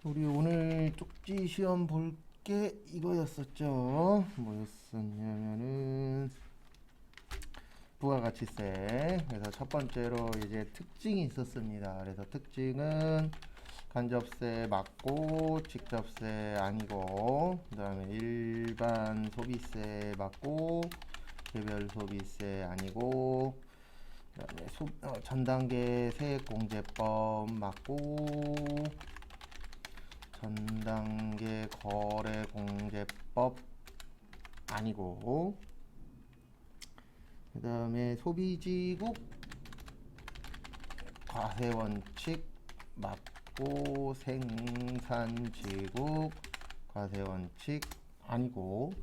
우리 오늘 쪽지 시험 볼 게 이거였었죠. 뭐였었냐면은 부가가치세. 그래서 첫 번째로 이제 특징이 있었습니다. 그래서 특징은 간접세 맞고 직접세 아니고, 그다음에 일반 소비세 맞고 개별 소비세 아니고, 그다음에 전단계 세액공제법 맞고 전단계 거래공제법 아니고, 그 다음에 소비지국 과세원칙 맞고 생산지국 과세원칙 아니고,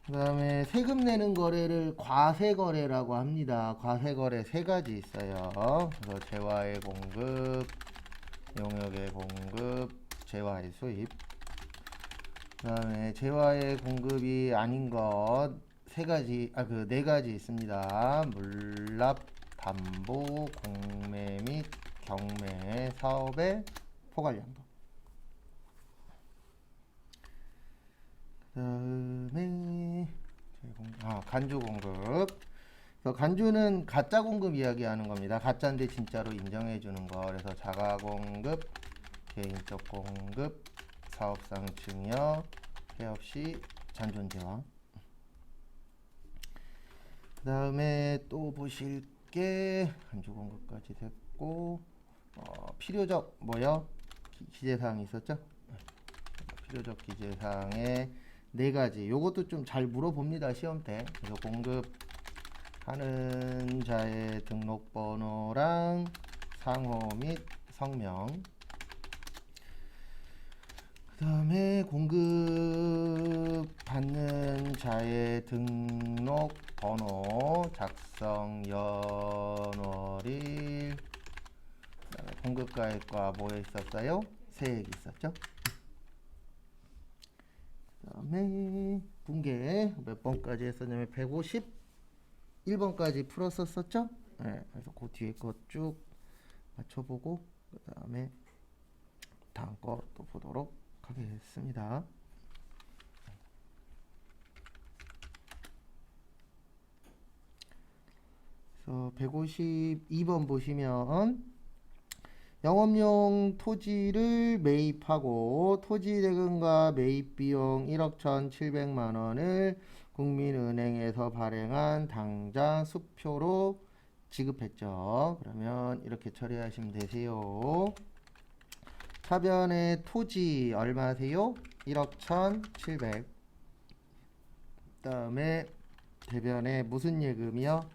그 다음에 세금 내는 거래를 과세거래라고 합니다. 과세거래 세 가지 있어요. 그래서 재화의 공급, 용역의 공급, 재화의 수입. 그 다음에 재화의 공급이 아닌 것 세 가지, 그 네 가지 있습니다. 물납, 담보, 공매 및 경매 사업의 포괄연금. 그 다음에 간주 공급. 간주는 가짜 공급 이야기하는 겁니다. 가짜인데 진짜로 인정해 주는 거. 그래서 자가 공급, 개인적 공급, 사업상 증여, 폐업 시 잔존재화. 그 다음에 또 보실 게 간주 공급까지 됐고, 필요적 뭐요? 기재사항이 있었죠? 필요적 기재사항에 네 가지. 요것도 좀 잘 물어봅니다, 시험 때. 그래서 공급하는 자의 등록번호랑 상호 및 성명. 그 다음에 공급받는 자의 등록번호, 작성 연월일, 그다음에 공급가액과 뭐에 있었어요? 세액이 있었죠. 그 다음에 분계 몇 번까지 했었냐면 151번까지 풀었었죠. 네, 그래서 그 뒤에 거 쭉 맞춰보고 그 다음에 다음 거 또 보도록 하겠습니다. 그래서 152번 보시면 영업용 토지를 매입하고 토지 대금과 매입 비용 1억 1,700만 원을 국민은행에서 발행한 당장 수표로 지급했죠. 그러면 이렇게 처리하시면 되세요. 차변의 토지 얼마세요? 1억 1,700. 그 다음에 대변에 무슨 예금이요?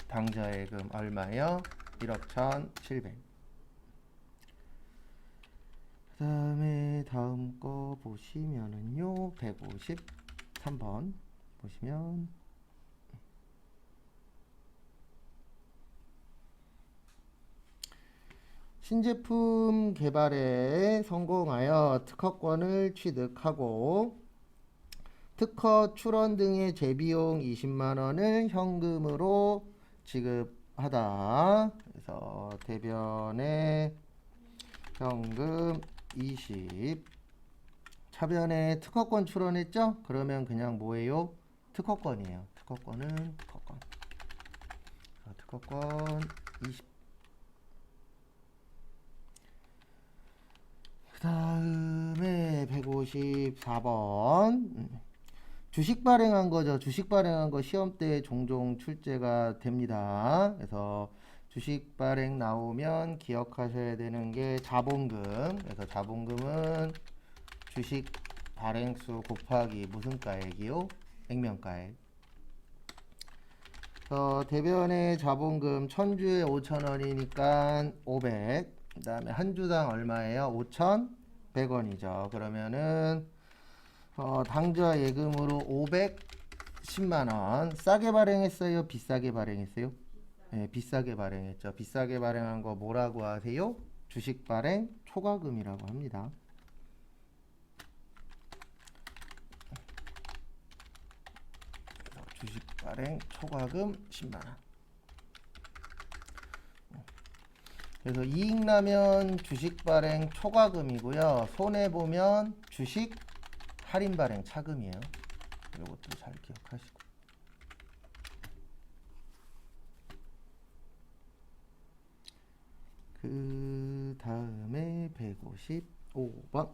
당좌예금 얼마요? 1억 1,700. 그 다음에 다음 거 보시면은요 153번 보시면 신제품 개발에 성공하여 특허권을 취득하고 특허 출원 등의 재비용 20만원을 현금으로 지급하다. 그래서 대변에 현금 20. 차변에 특허권 출원했죠? 그러면 그냥 뭐예요? 특허권이에요. 특허권은 특허권. 특허권 20. 그 다음에 154번 주식 발행한 거죠. 주식 발행한 거 시험 때 종종 출제가 됩니다. 그래서 주식 발행 나오면 기억하셔야 되는 게 자본금. 그래서 자본금은 주식 발행수 곱하기 무슨 가액이요? 액면가액. 대변의 자본금 1000주에 5,000원이니까 500. 그 다음에 한 주당 얼마예요? 5,100원이죠. 그러면은 당좌 예금으로 510만원. 싸게 발행했어요? 비싸게 발행했어요? 네, 비싸게 발행했죠. 비싸게 발행한 거 뭐라고 하세요? 주식 발행 초과금이라고 합니다. 주식 발행 초과금 10만원. 그래서 이익 나면 주식 발행 초과금이고요. 손해 보면 주식 할인 발행 차금이에요. 이것도 잘 기억하시고. 그 다음에 155번.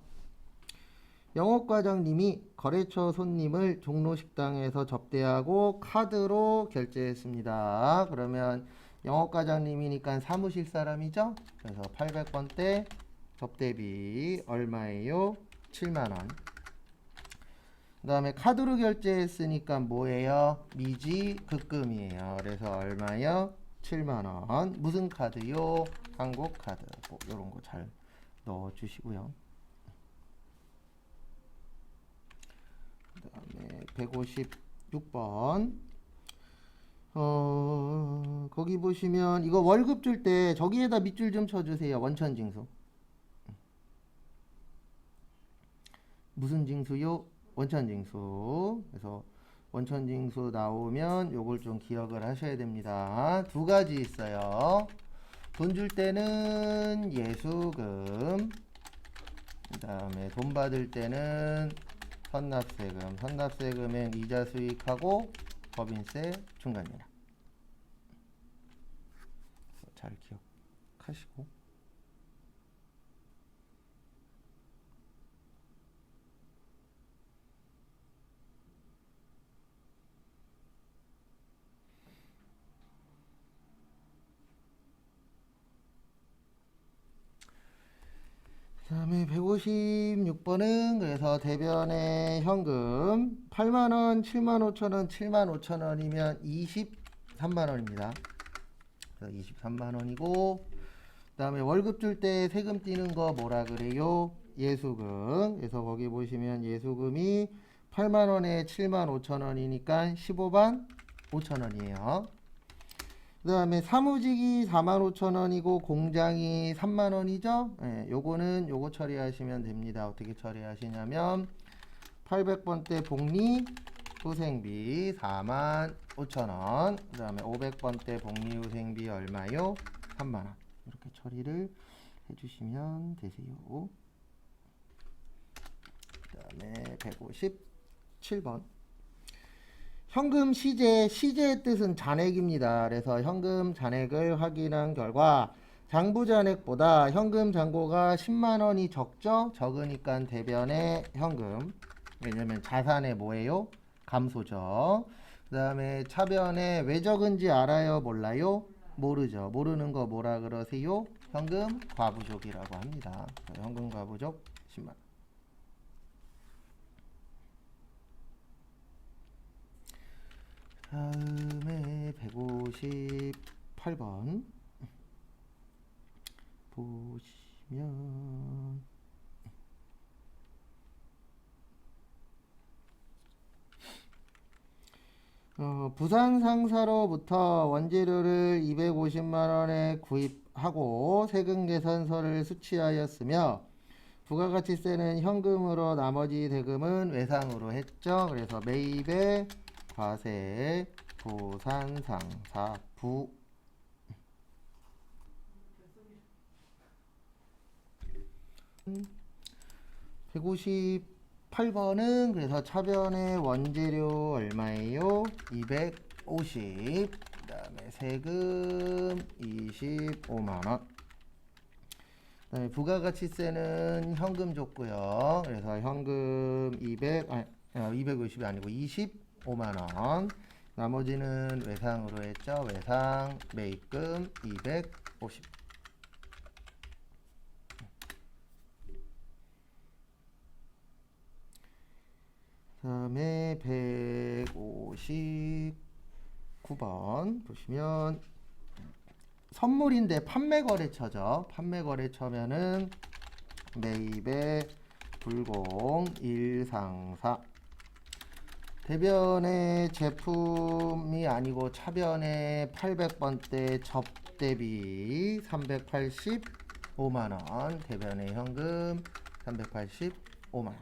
영업과장님이 거래처 손님을 종로식당에서 접대하고 카드로 결제했습니다. 그러면 영업과장님이니까 사무실 사람이죠? 그래서 800번대 접대비 얼마예요? 7만원. 그 다음에 카드로 결제했으니까 뭐예요? 미지 급금이에요. 그래서 얼마요? 7만원. 무슨 카드요? 한국카드. 뭐 이런 거 잘 넣어주시고요. 그 다음에 156번. 거기 보시면 이거 월급 줄 때 저기에다 밑줄 좀 쳐주세요. 원천징수. 무슨 징수요? 원천징수. 그래서 원천징수 나오면 요걸 좀 기억을 하셔야 됩니다. 두 가지 있어요. 돈 줄 때는 예수금, 그 다음에 돈 받을 때는 선납세금. 선납세금엔 이자 수익하고 법인세 중간이라. 잘 기억하시고. 그 다음에 156번은 그래서 대변의 현금 8만원, 7만 5천원, 7만 5천원이면 23만원입니다. 그래서 23만원이고, 그 다음에 월급 줄 때 세금 띄는 거 뭐라 그래요? 예수금. 그래서 거기 보시면 예수금이 8만원에 7만 5천원이니까 15만 5천원이에요. 그 다음에 사무직이 45,000원이고 공장이 3만원이죠. 예, 요거는 요거 처리하시면 됩니다. 어떻게 처리하시냐면 800번대 복리 후생비 45,000원, 그 다음에 500번대 복리 후생비 얼마요? 3만원. 이렇게 처리를 해주시면 되세요. 그 다음에 157번. 현금 시제의 뜻은 잔액입니다. 그래서 현금 잔액을 확인한 결과 장부 잔액보다 현금 잔고가 10만원이 적죠? 적으니까 대변의 현금. 왜냐면 자산의 뭐예요? 감소죠. 그 다음에 차변에 왜 적은지 알아요? 몰라요? 모르죠. 모르는 거 뭐라 그러세요? 현금 과부족이라고 합니다. 현금 과부족 10만원. 다음에 158번 보시면 부산 상사로부터 원재료를 250만원에 구입하고 세금 계산서를 수취하였으며 부가가치세는 현금으로 나머지 대금은 외상으로 했죠. 그래서 매입의 과세 부산상사 부 158번은 그래서 차변의 원재료 얼마예요? 250. 그 다음에 세금 25만원. 그 다음에 부가가치세는 현금 줬고요. 그래서 현금 250이 아니고 25만원. 나머지는 외상으로 했죠. 외상 매입금 250. 그 다음에 159번 보시면 선물인데 판매거래처죠. 판매거래처면은 매입의 불공 1상사. 대변의 제품이 아니고 차변의 800번대 접대비 385만원. 대변의 현금 385만원.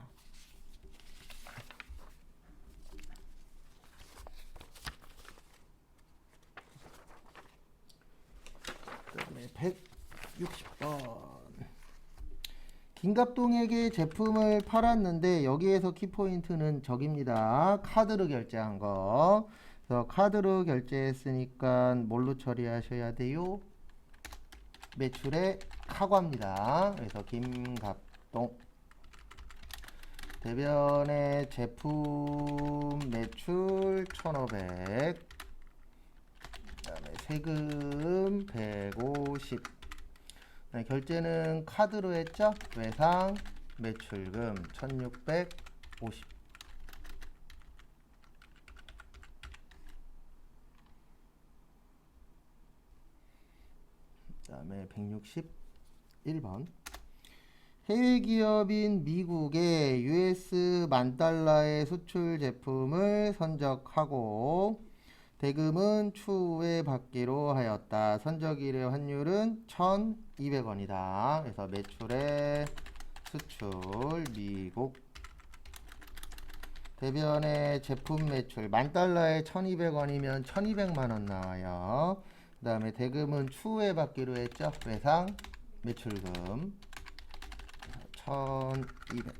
그 다음에 60번. 김갑동에게 제품을 팔았는데 여기에서 키포인트는 저깁니다. 카드로 결제한 거. 그래서 카드로 결제했으니까 뭘로 처리하셔야 돼요? 매출의 카과입니다. 그래서 김갑동 대변의 제품 매출 1,500, 그다음에 세금 150. 네, 결제는 카드로 했죠? 외상 매출금 1,650. 그다음에 161번. 해외 기업인 미국에 US $10,000의 수출 제품을 선적하고 대금은 추후에 받기로 하였다. 선적일의 환율은 1,200원이다. 그래서 매출의 수출 미국 대변의 제품 매출 $10,000에 1,200원이면 1,200만원 나와요. 그 다음에 대금은 추후에 받기로 했죠. 외상 매출금 1,200.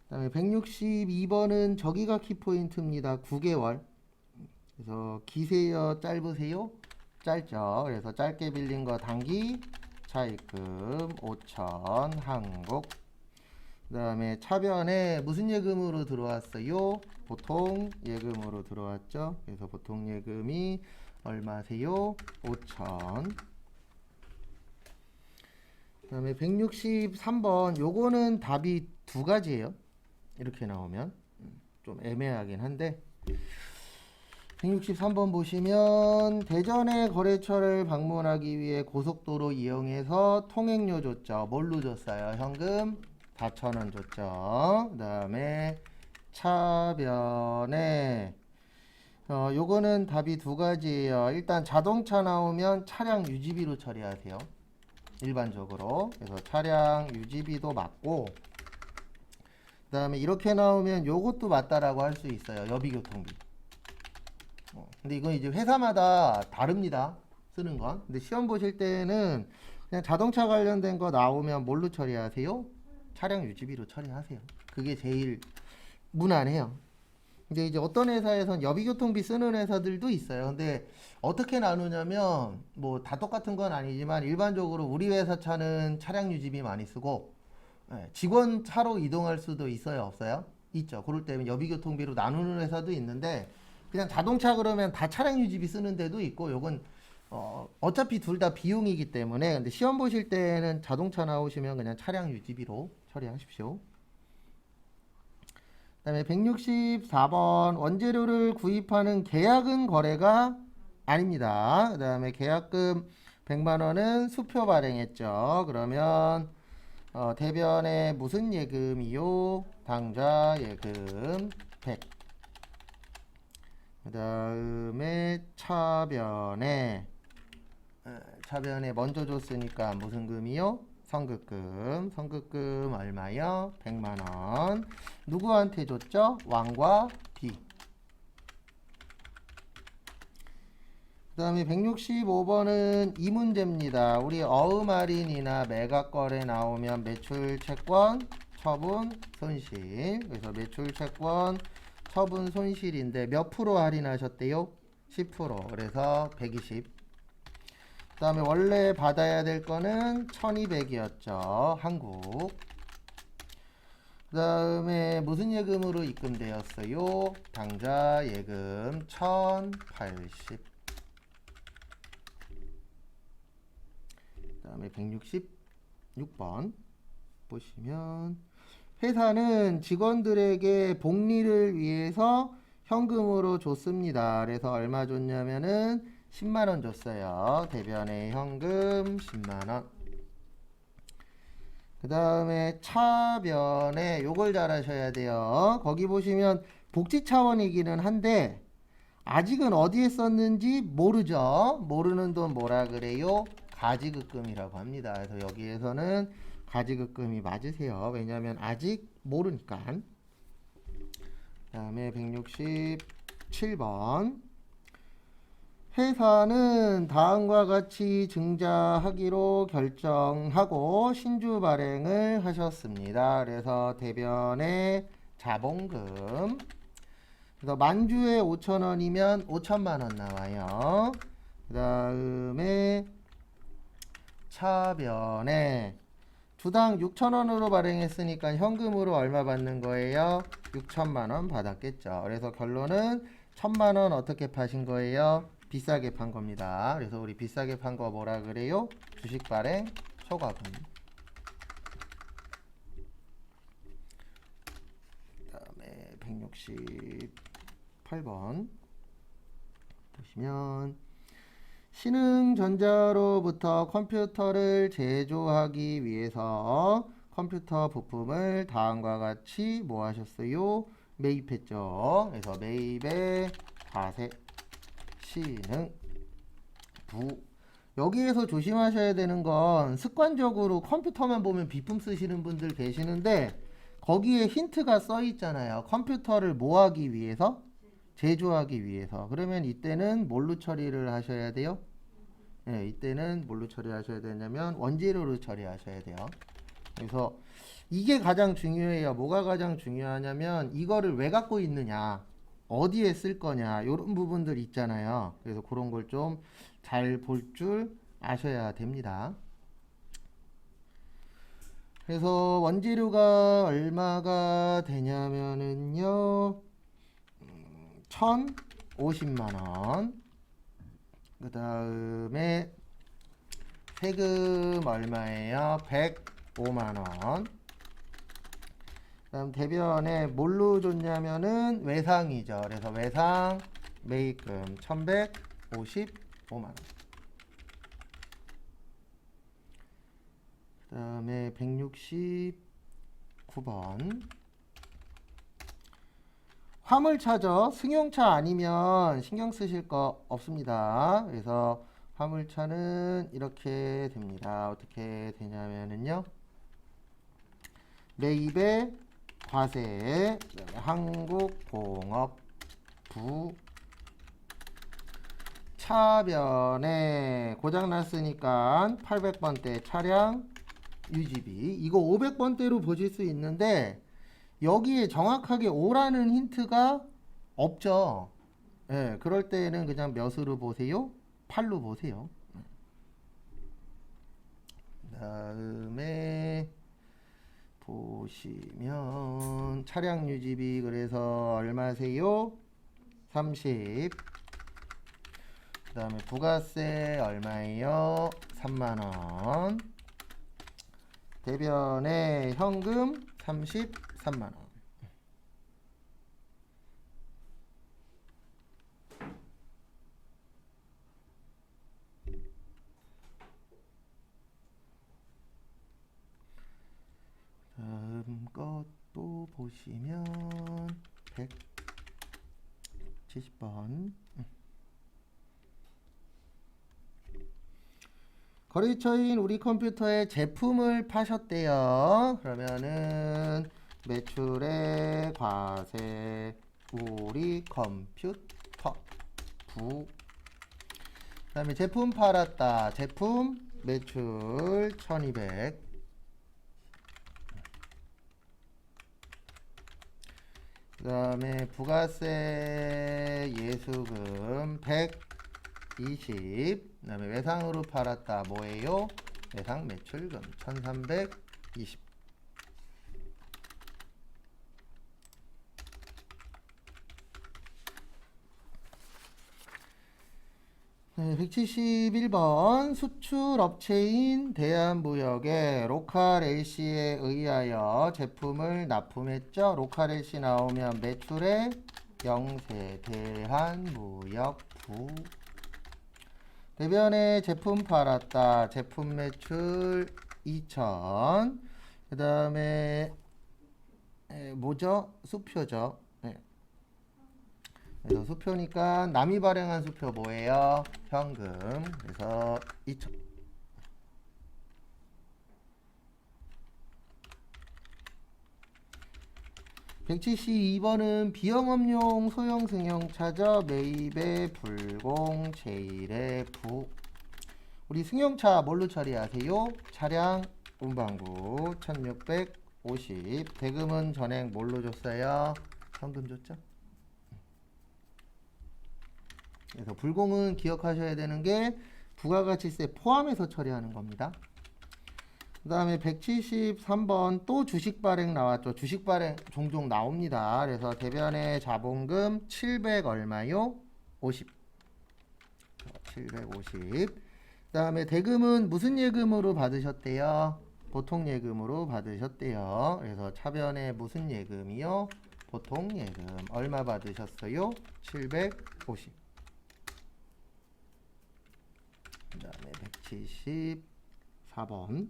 그 다음에 162번은 저기가 키포인트입니다. 9개월. 그래서 기세요 짧으세요? 짧죠. 그래서 짧게 빌린 거 단기 차입금 5,000 한국. 그 다음에 차변에 무슨 예금으로 들어왔어요? 보통 예금으로 들어왔죠. 그래서 보통 예금이 얼마세요? 5,000. 그 다음에 163번 요거는 답이 두 가지예요. 이렇게 나오면 좀 애매하긴 한데 163번 보시면 대전의 거래처를 방문하기 위해 고속도로 이용해서 통행료 줬죠. 뭘로 줬어요? 현금 4,000원 줬죠. 그 다음에 차변에 요거는 답이 두 가지예요. 일단 자동차 나오면 차량 유지비로 처리하세요. 일반적으로. 그래서 차량 유지비도 맞고 그 다음에 이렇게 나오면 요것도 맞다라고 할 수 있어요. 여비교통비. 근데 이건 이제 회사마다 다릅니다. 쓰는 건. 근데 시험 보실 때는 그냥 자동차 관련된 거 나오면 뭘로 처리하세요? 차량 유지비로 처리하세요. 그게 제일 무난해요. 근데 이제 어떤 회사에선 여비교통비 쓰는 회사들도 있어요. 근데 어떻게 나누냐면 뭐 다 똑같은 건 아니지만 일반적으로 우리 회사 차는 차량 유지비 많이 쓰고 직원 차로 이동할 수도 있어요, 없어요? 있죠. 그럴 때는 여비교통비로 나누는 회사도 있는데 그냥 자동차 그러면 다 차량 유지비 쓰는 데도 있고 요건 어차피 둘 다 비용이기 때문에 근데 시험 보실 때는 자동차 나오시면 그냥 차량 유지비로 처리하십시오. 그 다음에 164번 원재료를 구입하는 계약은 거래가 아닙니다. 그 다음에 계약금 100만원은 수표 발행했죠. 그러면 대변에 무슨 예금이요? 당좌 예금 100. 그 다음에 차변에 먼저 줬으니까 무슨 금이요? 선급금. 선급금 얼마요? 100만원. 누구한테 줬죠? 왕과 비. 그 다음에 165번은 이 문제입니다. 우리 어음할인이나 매각거래 나오면 매출채권, 처분, 손실. 그래서 매출채권, 처분, 손실인데 몇 프로 할인하셨대요? 10%. 그래서 120. 그 다음에 원래 받아야 될 거는 1200이었죠. 한국. 그 다음에 무슨 예금으로 입금되었어요? 당좌 예금 1080. 그 다음에 166번 보시면 회사는 직원들에게 복리를 위해서 현금으로 줬습니다. 그래서 얼마 줬냐면은 10만원 줬어요. 대변에 현금 10만원. 그 다음에 차변에 요걸 잘 하셔야 돼요. 거기 보시면 복지 차원이기는 한데 아직은 어디에 썼는지 모르죠. 모르는 돈 뭐라 그래요? 가지급금이라고 합니다. 그래서 여기에서는 가지급금이 맞으세요. 왜냐하면 아직 모르니까. 그 다음에 167번 회사는 다음과 같이 증자하기로 결정하고 신주 발행을 하셨습니다. 그래서 대변에 자본금, 그래서 만주에 5,000원이면 5천만 원 나와요. 그 다음에 차변에 주당 6,000원으로 발행했으니까 현금으로 얼마 받는 거예요? 6천만 원 받았겠죠. 그래서 결론은 1,000만 원 어떻게 파신 거예요? 비싸게 판 겁니다. 그래서 우리 비싸게 판 거 뭐라 그래요? 주식 발행 초과금. 그다음에 168번 보시면 신흥전자로부터 컴퓨터를 제조하기 위해서 컴퓨터 부품을 다음과 같이 뭐 하셨어요? 매입했죠. 그래서 매입의 과세 신흥 부. 여기에서 조심하셔야 되는 건 습관적으로 컴퓨터만 보면 비품 쓰시는 분들 계시는데 거기에 힌트가 써 있잖아요. 컴퓨터를 뭐 하기 위해서? 제조하기 위해서. 그러면 이때는 뭘로 처리를 하셔야 돼요? 네, 이때는 뭘로 처리하셔야 되냐면 원재료로 처리하셔야 돼요. 그래서 이게 가장 중요해요. 뭐가 가장 중요하냐면 이거를 왜 갖고 있느냐, 어디에 쓸 거냐, 이런 부분들 있잖아요. 그래서 그런 걸 좀 잘 볼 줄 아셔야 됩니다. 그래서 원재료가 얼마가 되냐면은요, 1,050만원. 그 다음에 세금 얼마예요? 105만원. 그 다음 대변에 뭘로 줬냐면은 외상이죠. 그래서 외상 매입금 1,155만원. 그 다음에 169번 화물차죠. 승용차 아니면 신경 쓰실 거 없습니다. 그래서 화물차는 이렇게 됩니다. 어떻게 되냐면은요, 매입의 과세, 한국공업부. 차변에 고장났으니까 800번대 차량 유지비, 이거 500번대로 보실 수 있는데 여기에 정확하게 오라는 힌트가 없죠. 예, 그럴 때는 그냥 몇으로 보세요? 8로 보세요. 그 다음에 보시면 차량 유지비 그래서 얼마세요? 30. 그 다음에 부가세 얼마예요? 3만원. 대변에 현금 33만원. 다음 것도 보시면 170번. 거래처인 우리 컴퓨터에 제품을 파셨대요. 그러면은 매출의 과세 우리 컴퓨터 부. 그 다음에 제품 팔았다. 제품 매출 1200. 그 다음에 부가세 예수금 120. 그 다음에 외상으로 팔았다. 뭐예요? 외상 매출금 1320. 네, 171번 수출업체인 대한무역에 로컬 LC에 의하여 제품을 납품했죠. 로컬 LC 나오면 매출의 영세 대한무역부. 대변에 제품 팔았다. 제품 매출 2천. 그 다음에 뭐죠? 수표죠. 네. 그래서 수표니까 남이 발행한 수표 뭐예요? 현금. 그래서 2천. 172번은 비영업용 소형 승용차죠. 매입의 불공, 제1의 부. 우리 승용차 뭘로 처리하세요? 차량 운반구 1650. 대금은 전액 뭘로 줬어요? 현금 줬죠? 그래서 불공은 기억하셔야 되는 게 부가가치세 포함해서 처리하는 겁니다. 그 다음에 173번 또 주식 발행 나왔죠. 주식 발행 종종 나옵니다. 그래서 대변의 자본금 700 얼마요? 50. 750. 그 다음에 대금은 무슨 예금으로 받으셨대요? 보통 예금으로 받으셨대요. 그래서 차변에 무슨 예금이요? 보통 예금. 얼마 받으셨어요? 750. 그 다음에 174번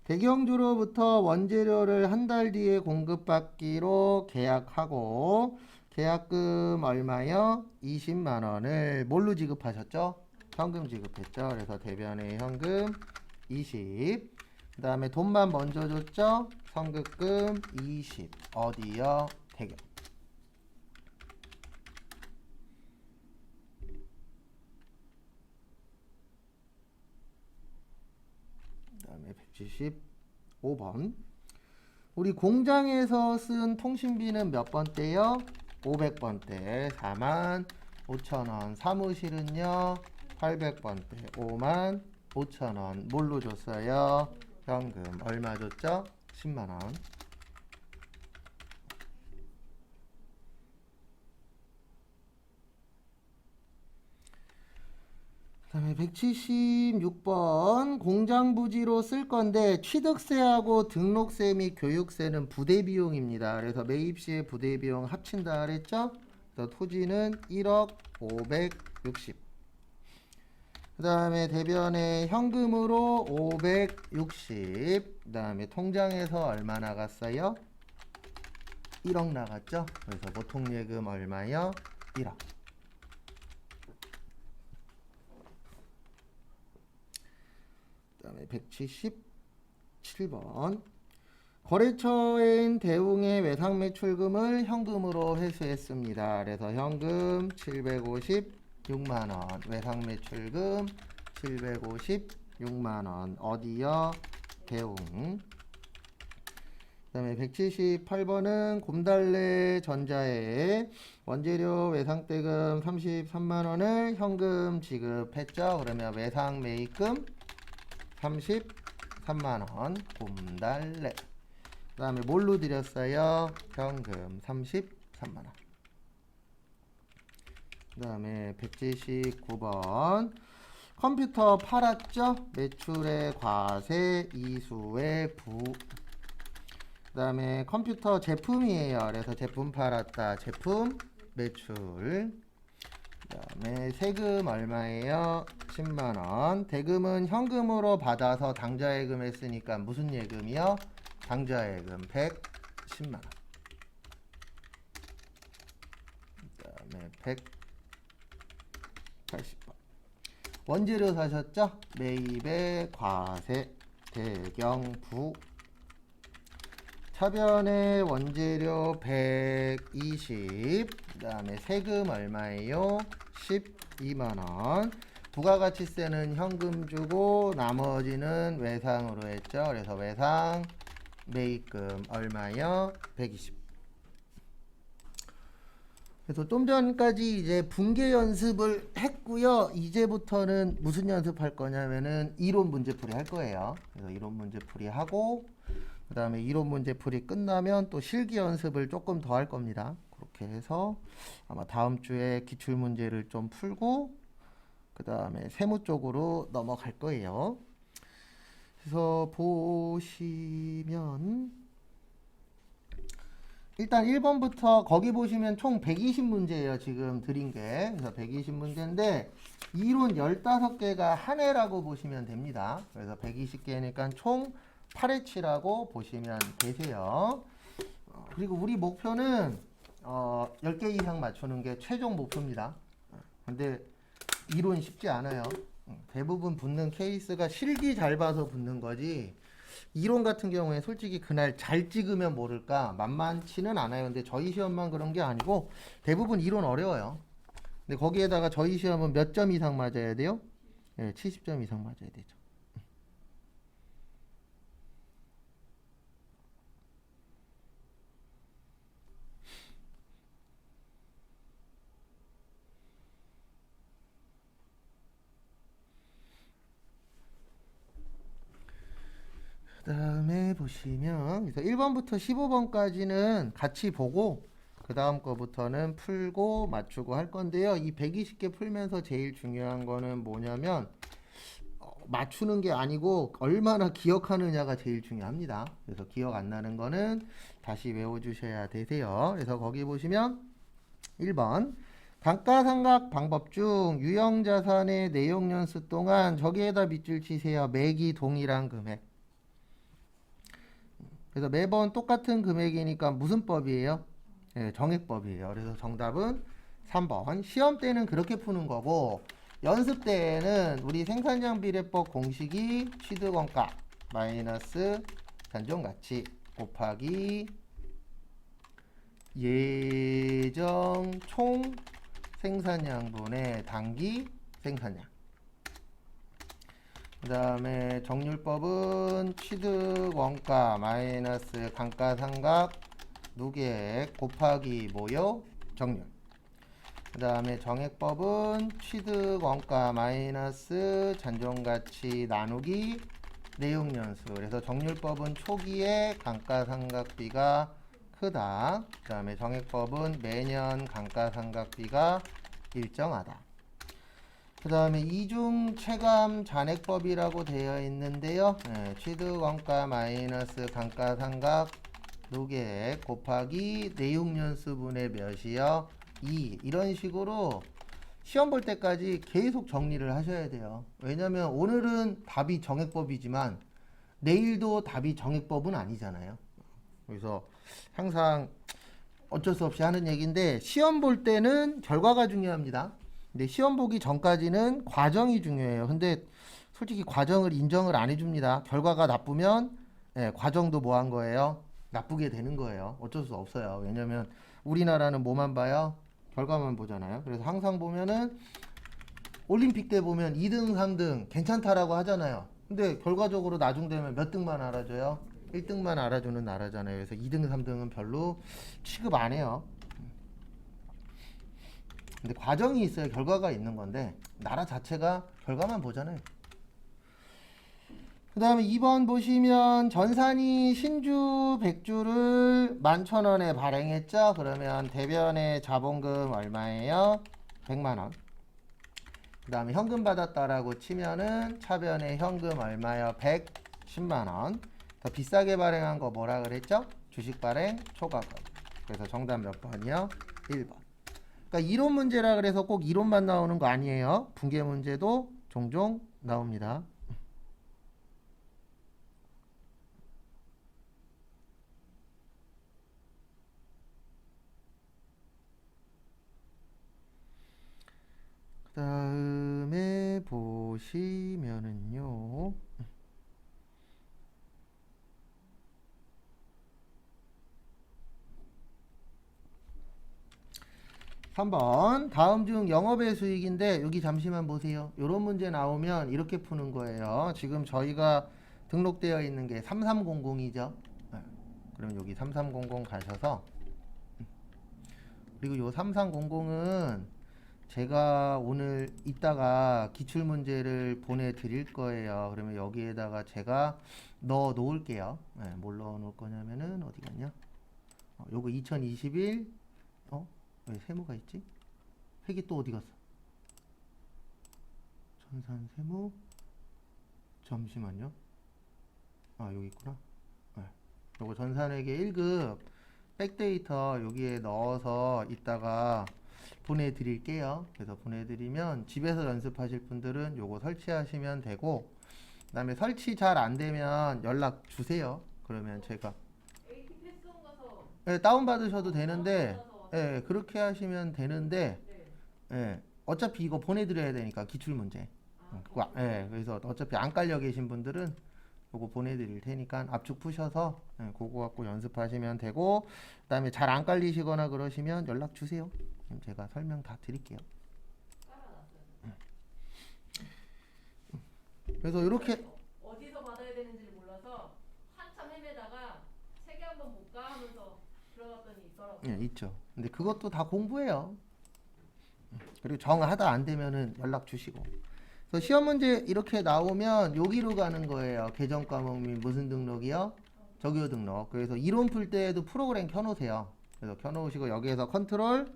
대경주로부터 원재료를 한 달 뒤에 공급받기로 계약하고 계약금 얼마요? 20만원을 뭘로 지급하셨죠? 현금 지급했죠. 그래서 대변의 현금 20. 그 다음에 돈만 먼저 줬죠? 선급금 20. 어디요? 대경. 그 다음에 175번 우리 공장에서 쓴 통신비는 몇 번대요? 500번대 45,000원. 사무실은요 800번대 55,000원. 뭘로 줬어요? 현금. 얼마 줬죠? 10만원. 그 다음에 176번 공장 부지로 쓸 건데 취득세하고 등록세 및 교육세는 부대 비용입니다. 그래서 매입 시에 부대 비용 합친다 그랬죠? 그래서 토지는 1억 560. 그 다음에 대변에 현금으로 560. 그 다음에 통장에서 얼마 나갔어요? 1억 나갔죠? 그래서 보통 예금 얼마요? 1억. 그 다음에 177번 거래처인 대웅의 외상 매출금을 현금으로 회수했습니다. 그래서 현금 756만원, 외상 매출금 756만원. 어디요? 대웅. 그 다음에 178번은 곰달래 전자에 원재료 외상대금 33만원을 현금 지급했죠. 그러면 외상 매입금 33만원 곰달래. 그 다음에 뭘로 드렸어요? 현금 33만원. 그 다음에 179번 컴퓨터 팔았죠? 매출의 과세, 이수의 부. 그 다음에 컴퓨터 제품이에요. 그래서 제품 팔았다. 제품 매출. 그 다음에 세금 얼마예요? 10만원. 대금은 현금으로 받아서 당좌예금 했으니까 무슨 예금이요? 당좌예금 110만원. 그 다음에 180번 원재료 사셨죠? 매입의 과세 대경부. 차변의 원재료 120. 그 다음에 세금 얼마예요? 12만원. 부가가치세는 현금 주고 나머지는 외상으로 했죠. 그래서 외상 매입금 얼마요? 120. 그래서 좀 전까지 이제 분계 연습을 했고요. 이제부터는 무슨 연습할 거냐면은 이론 문제풀이 할 거예요. 그래서 이론 문제풀이 하고 그 다음에 이론 문제풀이 끝나면 또 실기 연습을 조금 더 할 겁니다. 그렇게 해서 아마 다음 주에 기출문제를 좀 풀고 그 다음에 세무 쪽으로 넘어갈 거예요. 그래서 보시면 일단 1번부터 거기 보시면 총 120문제예요. 지금 드린 게. 그래서 120문제인데 이론 15개가 한 해라고 보시면 됩니다. 그래서 120개니까 총 8회치라고 보시면 되세요. 그리고 우리 목표는 10개 이상 맞추는 게 최종 목표입니다. 근데 이론 쉽지 않아요. 대부분 붙는 케이스가 실기 잘 봐서 붙는 거지 이론 같은 경우에 솔직히 그날 잘 찍으면 모를까 만만치는 않아요. 근데 저희 시험만 그런 게 아니고 대부분 이론 어려워요. 근데 거기에다가 저희 시험은 몇 점 이상 맞아야 돼요? 네, 70점 이상 맞아야 되죠. 그 다음에 보시면 그래서 1번부터 15번까지는 같이 보고 그 다음 거부터는 풀고 맞추고 할 건데요. 이 120개 풀면서 제일 중요한 거는 뭐냐면 맞추는 게 아니고 얼마나 기억하느냐가 제일 중요합니다. 그래서 기억 안 나는 거는 다시 외워주셔야 되세요. 그래서 거기 보시면 1번 감가상각 방법 중 유형자산의 내용연수 동안 저기에다 밑줄 치세요. 매기 동일한 금액. 그래서 매번 똑같은 금액이니까 무슨 법이에요? 네, 정액법이에요. 그래서 정답은 3번. 시험 때는 그렇게 푸는 거고 연습 때에는 우리 생산량 비례법 공식이 취득원가 마이너스 잔존가치 곱하기 예정 총 생산량분의 단기 생산량. 그 다음에 정률법은 취득원가 마이너스 감가상각 누계액 곱하기 뭐요? 정률. 그 다음에 정액법은 취득원가 마이너스 잔존가치 나누기 내용연수. 그래서 정률법은 초기에 감가상각비가 크다. 그 다음에 정액법은 매년 감가상각비가 일정하다. 그 다음에 이중 체감 잔액법이라고 되어 있는데요. 네, 취득원가 마이너스 감가상각 누계액 곱하기 내용연수분의 몇이요? 2. 이런 식으로 시험 볼 때까지 계속 정리를 하셔야 돼요. 왜냐면 오늘은 답이 정액법이지만 내일도 답이 정액법은 아니잖아요. 그래서 항상 어쩔 수 없이 하는 얘기인데 시험 볼 때는 결과가 중요합니다. 근데 시험 보기 전까지는 과정이 중요해요. 근데 솔직히 과정을 인정을 안 해줍니다. 결과가 나쁘면 과정도 뭐 한 거예요? 나쁘게 되는 거예요. 어쩔 수 없어요. 왜냐면 우리나라는 뭐만 봐요? 결과만 보잖아요. 그래서 항상 보면은 올림픽 때 보면 2등, 3등 괜찮다라고 하잖아요. 근데 결과적으로 나중 되면 몇 등만 알아줘요? 1등만 알아주는 나라잖아요. 그래서 2등, 3등은 별로 취급 안 해요. 근데 과정이 있어야 결과가 있는 건데 나라 자체가 결과만 보잖아요. 그 다음에 2번 보시면 전산이 신주 100주를 11,000원에 발행했죠. 그러면 대변의 자본금 얼마예요? 100만원. 그 다음에 현금 받았다라고 치면은 차변의 현금 얼마요? 110만원. 더 비싸게 발행한 거 뭐라 그랬죠? 주식 발행 초과금. 그래서 정답 몇 번이요? 1번. 그러니까 이론 문제라 그래서 꼭 이론만 나오는 거 아니에요. 분계 문제도 종종 나옵니다. 그 다음에 보시면은요. 3번 다음 중 영업의 수익인데 여기 잠시만 보세요. 이런 문제 나오면 이렇게 푸는 거예요. 지금 저희가 등록되어 있는 게 3300이죠. 그럼 여기 3300 가셔서 그리고 요 3300은 제가 오늘 이따가 기출문제를 보내드릴 거예요. 그러면 여기에다가 제가 넣어 놓을게요. 뭘 넣어 놓을 거냐면은 어디 갔냐? 요거 2021 왜 세무가 있지? 회계 또 어디 갔어? 전산 세무 잠시만요. 여기 있구나. 요거 전산회계 1급 백데이터 여기에 넣어서 이따가 보내드릴게요. 그래서 보내드리면 집에서 연습하실 분들은 요거 설치하시면 되고 그 다음에 설치 잘 안되면 연락 주세요. 그러면 제가 다운받으셔도 되는데 그렇게 하시면 되는데 어차피 이거 보내드려야 되니까 기출문제 그래서 어차피 안 깔려 계신 분들은 요거 보내드릴 테니까 압축 푸셔서 그거 갖고 연습하시면 되고, 그 다음에 잘 안 깔리시거나 그러시면 연락 주세요. 제가 설명 다 드릴게요. 그래서 이렇게 어디서 받아야 되는지를 몰라서 한참 헤매다가 책에 한번 볼까 하면서 들어갔더니 있더라고요. 있죠. 근데 그것도 다 공부해요. 그리고 정하다 안 되면은 연락 주시고. 그래서 시험 문제 이렇게 나오면 여기로 가는 거예요. 계정 과목 및 무슨 등록이요? 적요 등록. 그래서 이론 풀 때에도 프로그램 켜놓으세요. 그래서 켜놓으시고 여기에서 컨트롤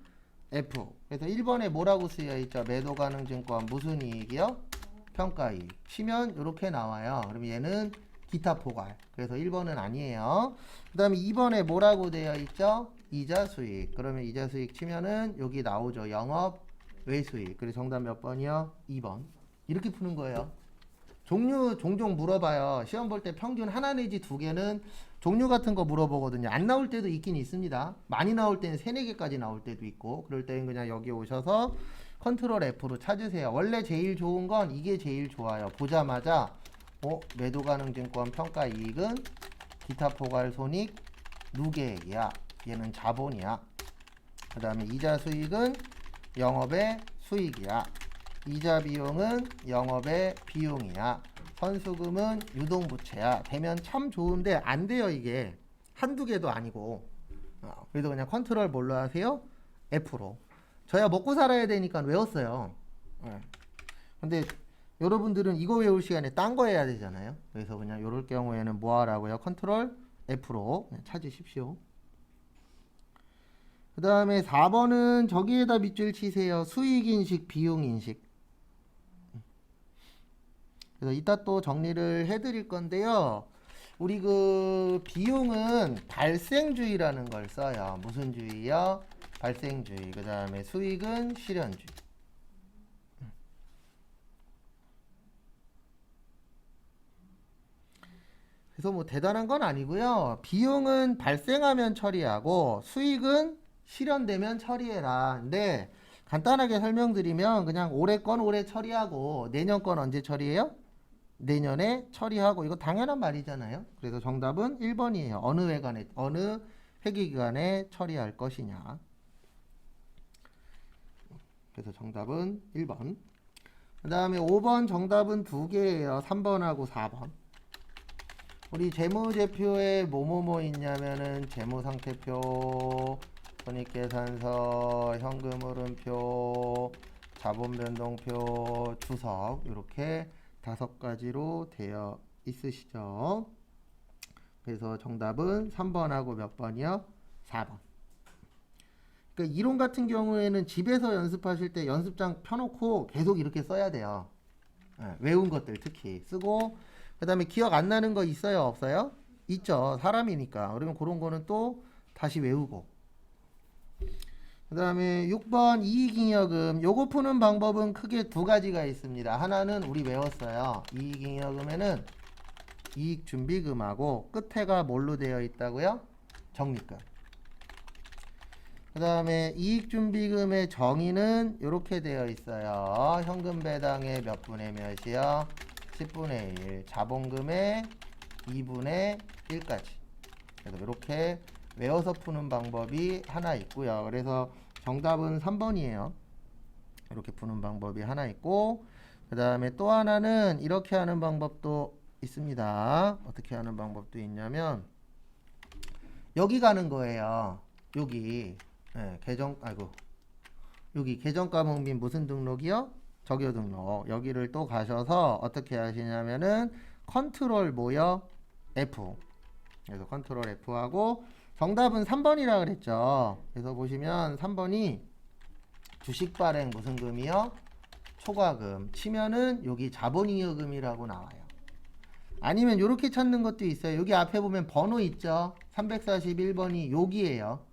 F. 그래서 1번에 뭐라고 쓰여 있죠? 매도 가능 증권 무슨 이익이요? 평가이익. 치면 이렇게 나와요. 그럼 얘는 기타 포괄. 그래서 1번은 아니에요. 그 다음에 2번에 뭐라고 되어 있죠? 이자 수익. 그러면 이자 수익 치면은 여기 나오죠. 영업 외수익. 그래서 정답 몇 번이요? 2번. 이렇게 푸는 거예요. 종류 종종 물어봐요. 시험 볼 때 평균 하나 내지 두 개는 종류 같은 거 물어보거든요. 안 나올 때도 있긴 있습니다. 많이 나올 때는 3, 4개까지 나올 때도 있고, 그럴 때는 그냥 여기 오셔서 컨트롤 F로 찾으세요. 원래 제일 좋은 건 이게 제일 좋아요. 보자마자 매도 가능 증권 평가 이익은 기타 포괄 손익 누계액이야. 얘는 자본이야. 그 다음에 이자 수익은 영업의 수익이야. 이자 비용은 영업의 비용이야. 선수금은 유동부채야. 되면 참 좋은데 안 돼요. 이게 한두 개도 아니고. 그래서 그냥 컨트롤 뭘로 하세요? F로. 저야 먹고 살아야 되니까 외웠어요. 근데 여러분들은 이거 외울 시간에 딴 거 해야 되잖아요. 그래서 그냥 이럴 경우에는 뭐 하라고요? 컨트롤 F로 찾으십시오. 그 다음에 4번은 저기에다 밑줄 치세요. 수익인식, 비용인식. 그래서 이따 또 정리를 해드릴 건데요. 우리 그 비용은 발생주의라는 걸 써요. 무슨 주의요? 발생주의. 그 다음에 수익은 실현주의. 그래서 뭐 대단한 건 아니고요. 비용은 발생하면 처리하고 수익은 실현되면 처리해라. 근데 간단하게 설명드리면 그냥 올해 건 올해 처리하고 내년 건 언제 처리해요? 내년에 처리하고. 이거 당연한 말이잖아요. 그래서 정답은 1번이에요. 어느 회계기간에 처리할 것이냐. 그래서 정답은 1번. 그 다음에 5번 정답은 2개예요. 3번하고 4번. 우리 재무제표에 뭐뭐뭐 있냐면은 재무상태표, 손익계산서, 현금흐름표, 자본변동표, 주석 이렇게 5가지로 되어 있으시죠. 그래서 정답은 3번하고 몇 번이요? 4번. 그러니까 이론 같은 경우에는 집에서 연습하실 때 연습장 펴놓고 계속 이렇게 써야 돼요. 외운 것들 특히 쓰고, 그 다음에 기억 안 나는 거 있어요? 없어요? 있죠. 사람이니까. 그러면 그런 거는 또 다시 외우고. 그 다음에 6번 이익잉여금. 요거 푸는 방법은 크게 2가지가 있습니다. 하나는 우리 외웠어요. 이익잉여금에는 이익준비금하고 끝에가 뭘로 되어 있다고요? 적립금. 그 다음에 이익준비금의 정의는 이렇게 되어 있어요. 현금 배당의 몇 분의 몇이요? 10분의 1. 자본금의 2분의 1까지. 그래서 이렇게 외워서 푸는 방법이 하나 있고요. 그래서 정답은 3번이에요. 이렇게 푸는 방법이 하나 있고, 그 다음에 또 하나는 이렇게 하는 방법도 있습니다. 어떻게 하는 방법도 있냐면 여기 가는 거예요. 여기 여기 계정 과목 및 무슨 등록이요? 적요 등록. 여기를 또 가셔서 어떻게 하시냐면은 컨트롤 뭐요? F. 그래서 컨트롤 F하고 정답은 3번이라 그랬죠. 그래서 보시면 3번이 주식 발행 무슨 금이요? 초과금. 치면은 여기 자본잉여금이라고 나와요. 아니면 이렇게 찾는 것도 있어요. 여기 앞에 보면 번호 있죠. 341번이 여기에요.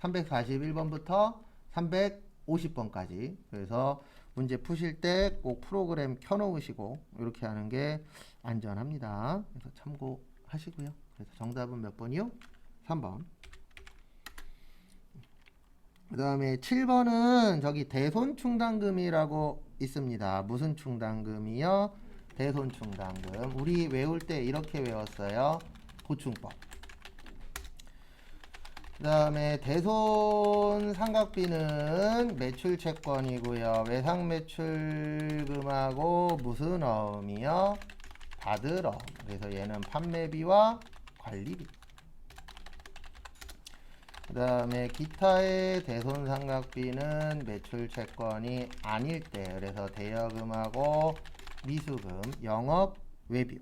341번부터 350번까지. 그래서 문제 푸실 때 꼭 프로그램 켜놓으시고 이렇게 하는 게 안전합니다. 그래서 참고하시고요. 그래서 정답은 몇 번이요? 3번. 그 다음에 7번은 저기 대손충당금이라고 있습니다. 무슨 충당금이요? 대손충당금. 우리 외울 때 이렇게 외웠어요. 보충법. 그 다음에 대손 상각비는 매출채권이고요. 외상매출금하고 무슨 어음이요? 받을 어음. 그래서 얘는 판매비와 관리비. 그 다음에 기타의 대손 상각비는 매출채권이 아닐 때, 그래서 대여금하고 미수금, 영업 외뷰.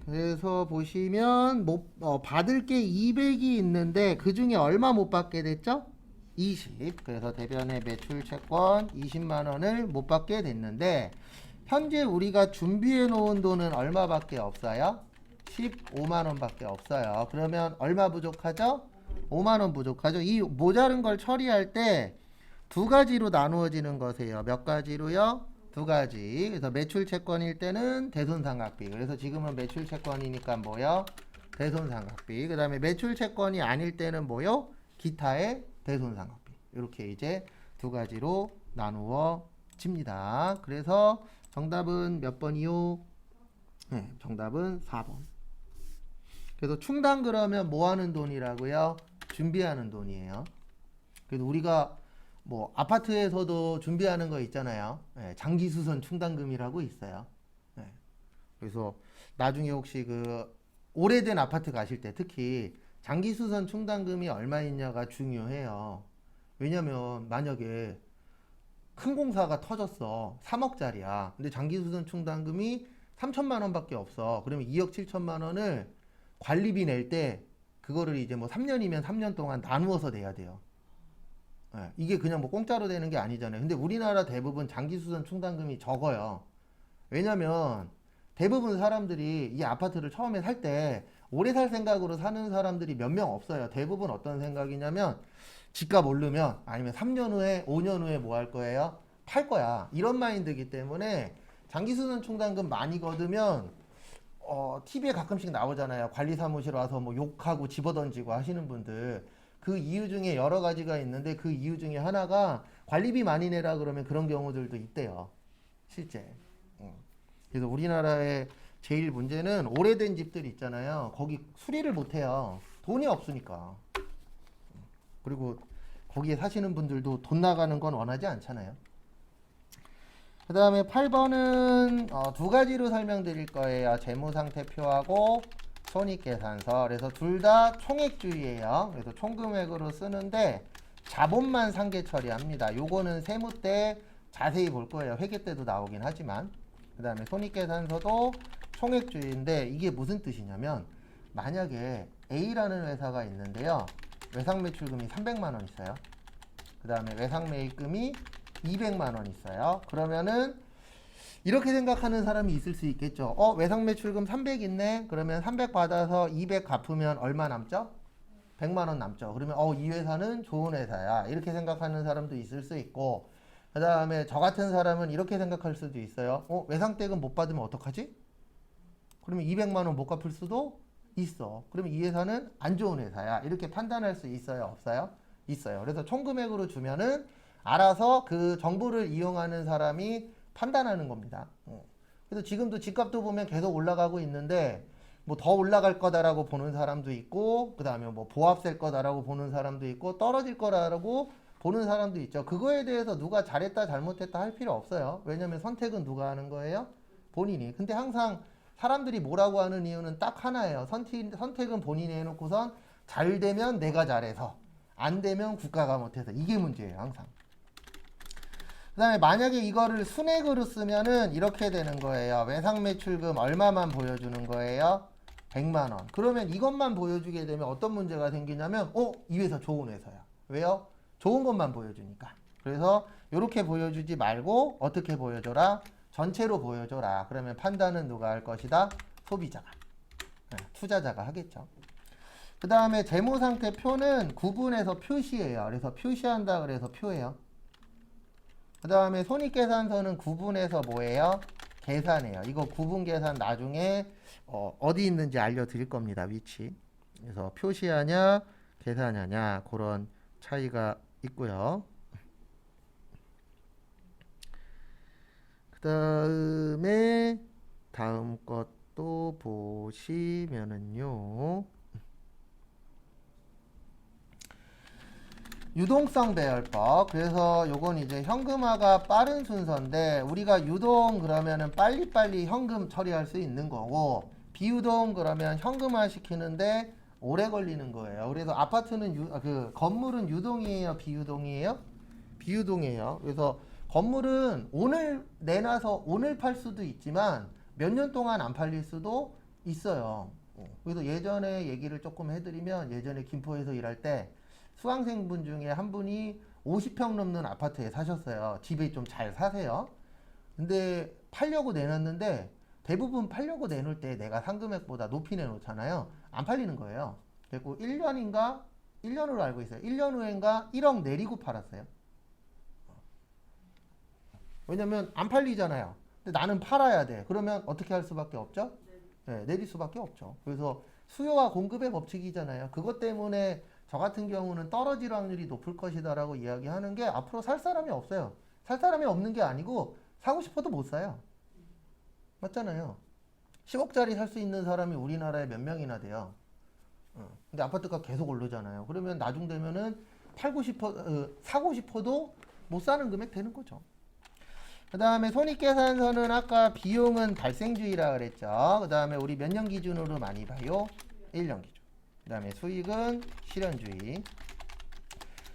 그래서 보시면 받을 게 200이 있는데 그 중에 얼마 못 받게 됐죠? 20. 그래서 대변의 매출 채권 20만 원을 못 받게 됐는데 현재 우리가 준비해 놓은 돈은 얼마밖에 없어요? 15만 원밖에 없어요. 그러면 얼마 부족하죠? 5만 원 부족하죠. 이 모자른 걸 처리할 때 두 가지로 나누어지는 것이에요. 몇 가지로요? 두 가지. 그래서 매출 채권일 때는 대손상각비. 그래서 지금은 매출 채권이니까 뭐요? 대손상각비. 그 다음에 매출 채권이 아닐 때는 뭐요? 기타의 대손상각비. 이렇게 이제 두 가지로 나누어집니다. 그래서 정답은 몇 번이요? 네, 정답은 4번. 그래서 충당 그러면 뭐 하는 돈이라고요? 준비하는 돈이에요. 그래서 우리가 뭐 아파트에서도 준비하는 거 있잖아요. 예, 장기수선 충당금이라고 있어요. 예, 그래서 나중에 혹시 그 오래된 아파트 가실 때 특히 장기수선 충당금이 얼마 있냐가 중요해요. 왜냐면 만약에 큰 공사가 터졌어. 3억짜리야. 근데 장기수선 충당금이 3천만 원밖에 없어. 그러면 2억 7천만 원을 관리비 낼 때 그거를 이제 뭐 3년이면 3년 동안 나누어서 내야 돼요. 예, 이게 그냥 뭐 공짜로 되는 게 아니잖아요. 근데 우리나라 대부분 장기수선 충당금이 적어요. 왜냐면 대부분 사람들이 이 아파트를 처음에 살 때 오래 살 생각으로 사는 사람들이 몇 명 없어요. 대부분 어떤 생각이냐면 집값 오르면 아니면 3년 후에 5년 후에 뭐 할 거예요? 팔 거야. 이런 마인드이기 때문에 장기수선 충당금 많이 거두면 TV에 가끔씩 나오잖아요. 관리사무실 와서 뭐 욕하고 집어던지고 하시는 분들. 그 이유 중에 여러 가지가 있는데 그 이유 중에 하나가 관리비 많이 내라 그러면 그런 경우들도 있대요. 실제. 그래서 우리나라의 제일 문제는 오래된 집들 있잖아요. 거기 수리를 못 해요. 돈이 없으니까. 그리고 거기에 사시는 분들도 돈 나가는 건 원하지 않잖아요. 그 다음에 8번은 두 가지로 설명드릴 거예요. 재무상태표하고 손익계산서. 그래서 둘 다 총액주의예요. 그래서 총금액으로 쓰는데 자본만 상계 처리합니다. 요거는 세무 때 자세히 볼 거예요. 회계 때도 나오긴 하지만. 그 다음에 손익계산서도 총액주의인데 이게 무슨 뜻이냐면 만약에 A라는 회사가 있는데요. 외상매출금이 300만 원 있어요. 그 다음에 외상매입금이 200만 원 있어요. 그러면은 이렇게 생각하는 사람이 있을 수 있겠죠. 외상매출금 300 있네. 그러면 300 받아서 200 갚으면 얼마 남죠? 100만 원 남죠. 그러면 이 회사는 좋은 회사야. 이렇게 생각하는 사람도 있을 수 있고, 그 다음에 저 같은 사람은 이렇게 생각할 수도 있어요. 외상대금 못 받으면 어떡하지? 그러면 200만 원 못 갚을 수도 있어. 그러면 이 회사는 안 좋은 회사야. 이렇게 판단할 수 있어요? 없어요? 있어요. 그래서 총금액으로 주면은 알아서 그 정보를 이용하는 사람이 판단하는 겁니다. 그래서 지금도 집값도 보면 계속 올라가고 있는데 뭐 더 올라갈 거다라고 보는 사람도 있고, 그 다음에 뭐 보합될 거다라고 보는 사람도 있고, 떨어질 거라고 보는 사람도 있죠. 그거에 대해서 누가 잘했다 잘못했다 할 필요 없어요. 왜냐면 선택은 누가 하는 거예요? 본인이. 근데 항상 사람들이 뭐라고 하는 이유는 딱 하나예요. 선택은 본인이 해놓고선 잘 되면 내가 잘해서, 안 되면 국가가 못해서. 이게 문제예요, 항상. 그 다음에 만약에 이거를 순액으로 쓰면은 이렇게 되는 거예요. 외상매출금 얼마만 보여주는 거예요? 100만 원. 그러면 이것만 보여주게 되면 어떤 문제가 생기냐면 이 회사 좋은 회사야. 왜요? 좋은 것만 보여주니까. 그래서 이렇게 보여주지 말고 어떻게 보여줘라? 전체로 보여줘라. 그러면 판단은 누가 할 것이다? 소비자가. 투자자가 하겠죠. 그 다음에 재무상태표는 구분해서 표시해요. 그래서 표시한다 그래서 표예요. 그 다음에 손익계산서는 구분해서 뭐예요? 계산해요. 이거 구분 계산 나중에 어디 있는지 알려드릴 겁니다. 위치. 그래서 표시하냐 계산하냐 그런 차이가 있고요. 그 다음에 다음 것도 보시면은요. 유동성 배열법. 그래서 요건 이제 현금화가 빠른 순서인데 우리가 유동 그러면은 빨리빨리 현금 처리할 수 있는 거고 비유동 그러면 현금화 시키는데 오래 걸리는 거예요. 그래서 아파트는 건물은 유동이에요, 비유동이에요? 비유동이에요. 그래서 건물은 오늘 내놔서 오늘 팔 수도 있지만 몇 년 동안 안 팔릴 수도 있어요. 그래서 예전에 얘기를 조금 해드리면 예전에 김포에서 일할 때 수강생분 중에 한 분이 50평 넘는 아파트에 사셨어요. 집에 좀 잘 사세요. 근데 팔려고 내놨는데 대부분 팔려고 내놓을 때 내가 상금액보다 높이 내놓잖아요. 안 팔리는 거예요. 그리고 1년으로 알고 있어요. 1년 후엔가 1억 내리고 팔았어요. 왜냐면 안 팔리잖아요. 근데 나는 팔아야 돼. 그러면 어떻게 할 수밖에 없죠? 네, 내릴 수밖에 없죠. 그래서 수요와 공급의 법칙이잖아요. 그것 때문에 저 같은 경우는 떨어질 확률이 높을 것이다라고 이야기하는 게 앞으로 살 사람이 없어요. 살 사람이 없는 게 아니고 사고 싶어도 못 사요. 맞잖아요. 10억짜리 살 수 있는 사람이 우리나라에 몇 명이나 돼요. 근데 아파트가 계속 오르잖아요. 그러면 나중 되면은 사고 싶어도 못 사는 금액 되는 거죠. 그 다음에 손익계산서는 아까 비용은 발생주의라 그랬죠. 그 다음에 우리 몇 년 기준으로 많이 봐요? 1년 기준. 그 다음에 수익은 실현주의.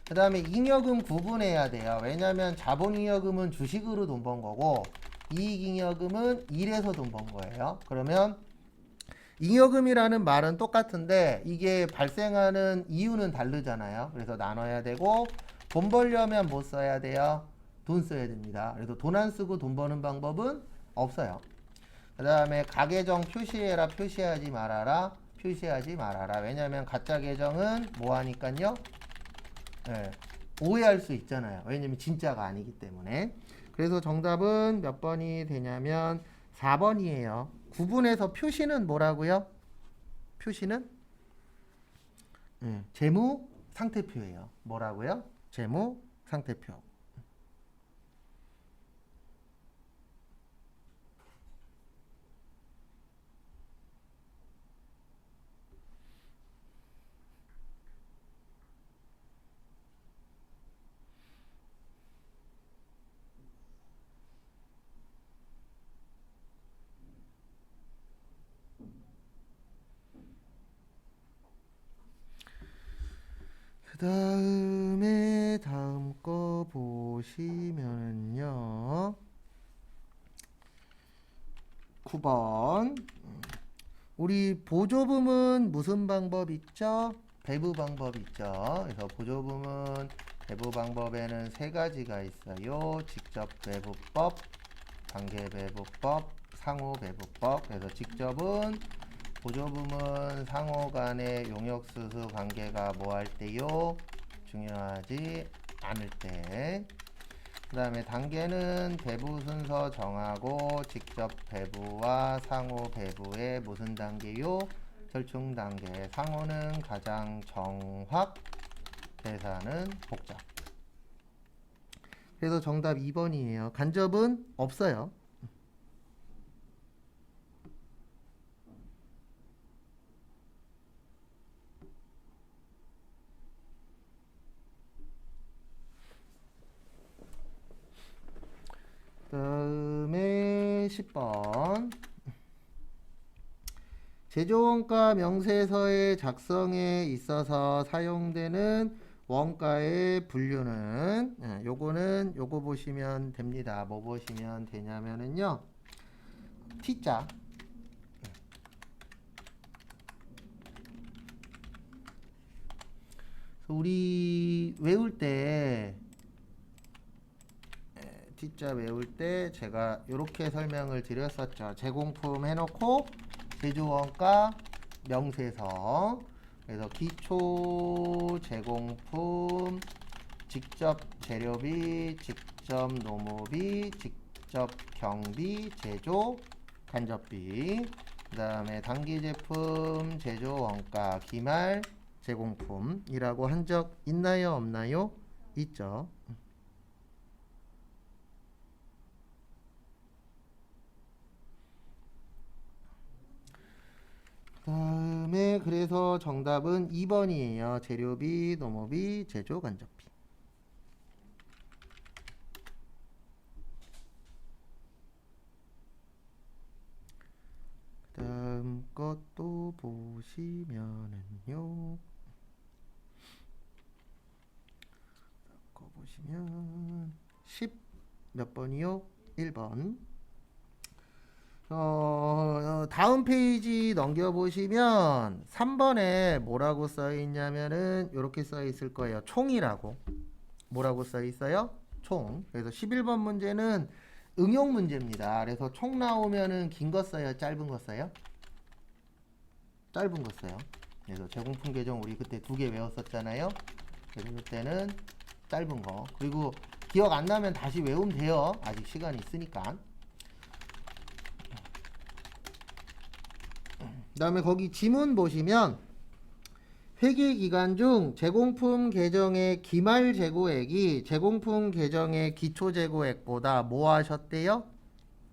그 다음에 잉여금 구분해야 돼요. 왜냐하면 자본잉여금은 주식으로 돈 번 거고 이익잉여금은 일해서 돈 번 거예요. 그러면 잉여금이라는 말은 똑같은데 이게 발생하는 이유는 다르잖아요. 그래서 나눠야 되고 돈 벌려면 뭐 써야 돼요? 돈 써야 됩니다. 그래서 돈 안 쓰고 돈 버는 방법은 없어요. 그 다음에 가계정 표시해라, 표시하지 말아라, 표시하지 말아라. 왜냐하면 가짜 계정은 뭐 하니까요? 네, 오해할 수 있잖아요. 왜냐면 진짜가 아니기 때문에. 그래서 정답은 몇 번이 되냐면 4번이에요. 구분해서 표시는 뭐라고요? 표시는 재무 상태표예요. 뭐라고요? 재무 상태표. 그 다음에 다음 거 보시면요. 9번. 우리 보조금은 무슨 방법 있죠? 배부 방법 있죠. 그래서 보조금은 배부 방법에는 세 가지가 있어요. 직접 배부법, 관계 배부법, 상호 배부법. 그래서 직접은 보조금은 상호 간의 용역수수 관계가 뭐 할 때요? 중요하지 않을 때. 그 다음에 단계는 배부 순서 정하고 직접 배부와 상호 배부의 무슨 단계요? 절충 단계. 상호는 가장 정확, 계산은 복잡. 그래서 정답 2번이에요. 간접은 없어요. 다음에 10번. 제조원가 명세서의 작성에 있어서 사용되는 원가의 분류는 요거 보시면 됩니다. 뭐 보시면 되냐면은요. T자. 그래서 우리 외울 때 T자 외울 때 제가 이렇게 설명을 드렸었죠. 제공품 해놓고 제조원가 명세서. 그래서 기초 제공품, 직접 재료비, 직접 노무비, 직접 경비, 제조 간접비. 그 다음에 단기 제품, 제조 원가, 기말 제공품이라고 한 적 있나요? 없나요? 있죠. 다음에 그래서 정답은 2번이에요. 재료비, 노무비, 제조 간접비. 다음 것도 보시면은요. 거 보시면 10 몇 번이요? 1번. 다음 페이지 넘겨보시면 3번에 뭐라고 써 있냐면은 이렇게 써 있을 거예요. 총이라고. 뭐라고 써 있어요? 총. 그래서 11번 문제는 응용 문제입니다. 그래서 총 나오면은 긴 거 써요? 짧은 거 써요? 짧은 거 써요. 그래서 제공품 계정 우리 그때 2개 외웠었잖아요. 그래서 그때는 짧은 거. 그리고 기억 안 나면 다시 외우면 돼요. 아직 시간이 있으니까. 그 다음에 거기 지문 보시면 회계 기간 중 제공품 계정의 기말 재고액이 제공품 계정의 기초 재고액보다 뭐 하셨대요?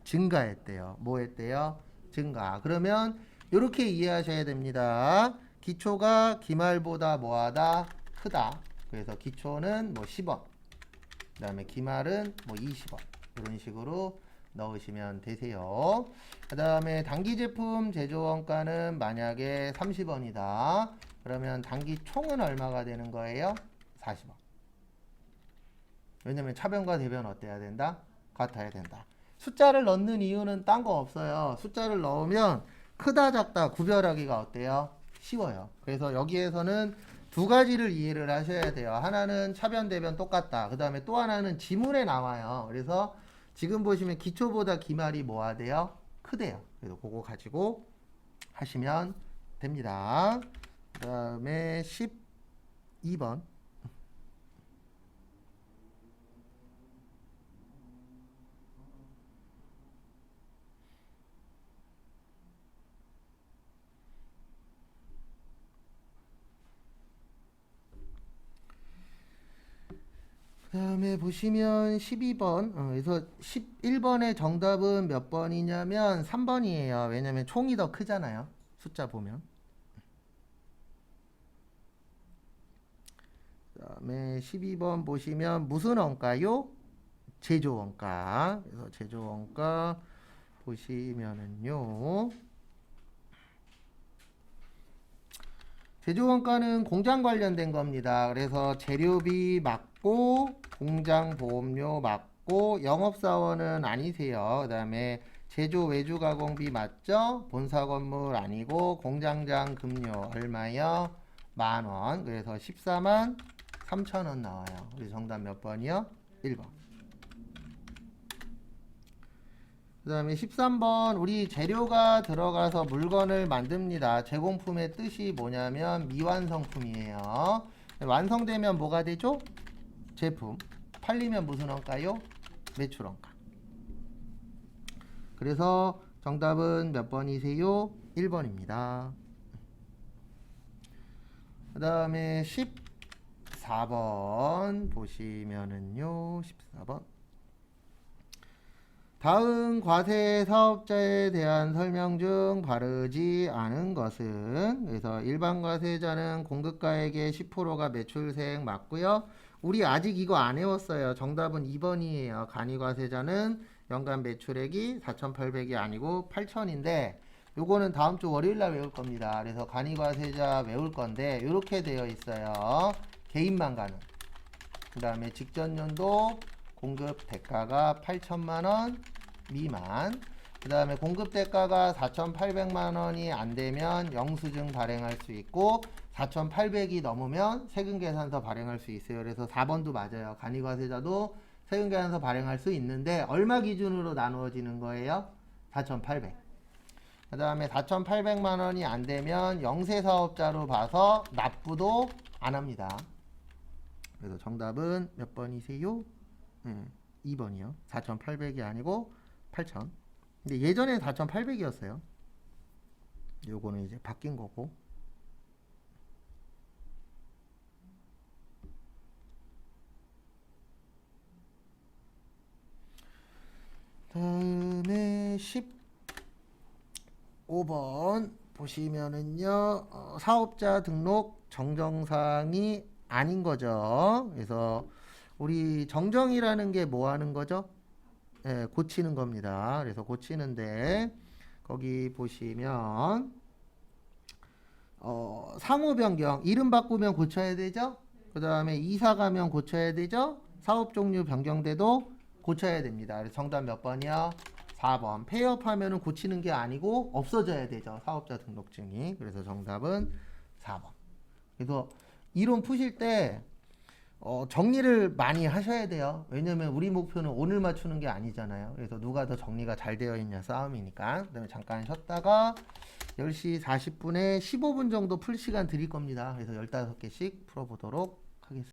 증가했대요. 뭐 했대요? 증가. 그러면 이렇게 이해하셔야 됩니다. 기초가 기말보다 뭐하다? 크다. 그래서 기초는 뭐 10원. 그 다음에 기말은 뭐 20원. 이런 식으로 넣으시면 되세요. 그 다음에 단기 제품 제조원가는 만약에 30원이다. 그러면 단기 총은 얼마가 되는 거예요? 40원. 왜냐면 차변과 대변 어때야 된다? 같아야 된다. 숫자를 넣는 이유는 딴 거 없어요. 숫자를 넣으면 크다 작다 구별하기가 어때요? 쉬워요. 그래서 여기에서는 두 가지를 이해를 하셔야 돼요. 하나는 차변 대변 똑같다. 그 다음에 또 하나는 지문에 나와요. 그래서 지금 보시면 기초보다 기말이 뭐가 돼요? 크대요. 그래서 그거 가지고 하시면 됩니다. 그 다음에 12번. 그 다음에 보시면 12번. 그래서 11번의 정답은 몇 번이냐면 3번이에요. 왜냐면 총이 더 크잖아요. 숫자 보면. 그 다음에 12번 보시면 무슨 원가요? 제조 원가. 그래서 제조 원가 보시면은요. 제조 원가는 공장 관련된 겁니다. 그래서 재료비 맞고 공장 보험료 맞고 영업사원은 아니세요. 그 다음에 제조 외주 가공비 맞죠? 본사 건물 아니고 공장장 급료 얼마요? 10,000원. 그래서 14만 3천원 나와요. 우리 정답 몇 번이요? 1번. 그 다음에 13번 우리 재료가 들어가서 물건을 만듭니다. 제공품의 뜻이 뭐냐면 미완성품이에요. 완성되면 뭐가 되죠? 제품. 팔리면 무슨 원가요? 매출 원가. 그래서 정답은 몇 번이세요? 1번입니다. 그 다음에 14번 보시면은요. 14번. 다음 과세 사업자에 대한 설명 중 바르지 않은 것은 그래서 일반 과세자는 공급가액의 10%가 매출세액 맞고요. 우리 아직 이거 안 외웠어요. 정답은 2번이에요. 간이 과세자는 연간 매출액이 4,800이 아니고 8,000인데 요거는 다음 주 월요일 날 외울 겁니다. 그래서 간이 과세자 외울 건데 이렇게 되어 있어요. 개인만 가는. 그 다음에 직전 연도 공급 대가가 8천만 원 미만. 그 다음에 공급대가가 4,800만 원이 안 되면 영수증 발행할 수 있고 4,800이 넘으면 세금계산서 발행할 수 있어요. 그래서 4번도 맞아요. 간이과세자도 세금계산서 발행할 수 있는데 얼마 기준으로 나누어지는 거예요? 4,800. 그 다음에 4,800만 원이 안 되면 영세사업자로 봐서 납부도 안 합니다. 그래서 정답은 몇 번이세요? 2번이요. 4,800이 아니고 8,000. 근데 예전에는 4,800이었어요. 요거는 이제 바뀐 거고. 다음에 15번 보시면은요, 사업자 등록 정정사항이 아닌 거죠. 그래서 우리 정정이라는 게 뭐 하는 거죠? 예, 고치는 겁니다. 그래서 고치는데 거기 보시면 상호 변경, 이름 바꾸면 고쳐야 되죠? 그 다음에 이사 가면 고쳐야 되죠? 사업 종류 변경돼도 고쳐야 됩니다. 그래서 정답 몇 번이요? 4번. 폐업하면은 고치는 게 아니고 없어져야 되죠. 사업자 등록증이. 그래서 정답은 4번. 그래서 이론 푸실 때 정리를 많이 하셔야 돼요. 왜냐면 우리 목표는 오늘 맞추는 게 아니잖아요. 그래서 누가 더 정리가 잘 되어 있냐 싸움이니까. 그다음에 잠깐 쉬었다가 10시 40분에 15분 정도 풀 시간 드릴 겁니다. 그래서 15개씩 풀어보도록